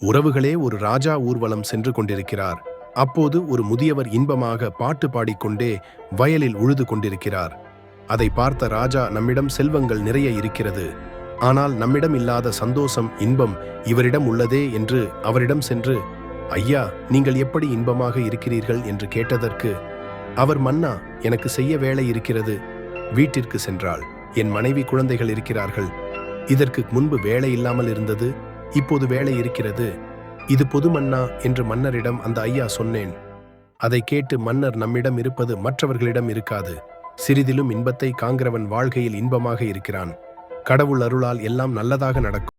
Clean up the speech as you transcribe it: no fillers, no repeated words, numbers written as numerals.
உறவுகளே, ஒரு ராஜா ஊர்வலம் சென்று கொண்டிருக்கிறார். அப்போது ஒரு முதியவர் இன்பமாக பாட்டு பாடிக்கொண்டே வயலில் உழுது கொண்டிருக்கிறார். அதை பார்த்த ராஜா, நம்மிடம் செல்வங்கள் நிறைய இருக்கிறது, ஆனால் நம்மிடம் இல்லாத சந்தோஷம், இன்பம் இவரிடம் உள்ளதே என்று அவரிடம் சென்று, ஐயா, நீங்கள் எப்படி இன்பமாக இருக்கிறீர்கள் என்று கேட்டதற்கு அவர், மன்னா, எனக்கு செய்ய வேலை இருக்கிறது, வீட்டிற்கு சென்றாள், என் மனைவி குழந்தைகள் இருக்கிறார்கள், இதற்கு முன்பு வேலை இல்லாமல் இருந்தது, இப்போது வேலை இருக்கிறது, இது பொது மன்னா என்று மன்னரிடம் அந்த ஐயா சொன்னேன். அதை கேட்டு மன்னர், நம்மிடம் இருப்பது மற்றவர்களிடம் இருக்காது, சிறிதிலும் இன்பத்தை காண்கிறவன் வாழ்க்கையில் இன்பமாக இருக்கிறான், கடவுள் அருளால் எல்லாம் நல்லதாக நடக்கும்.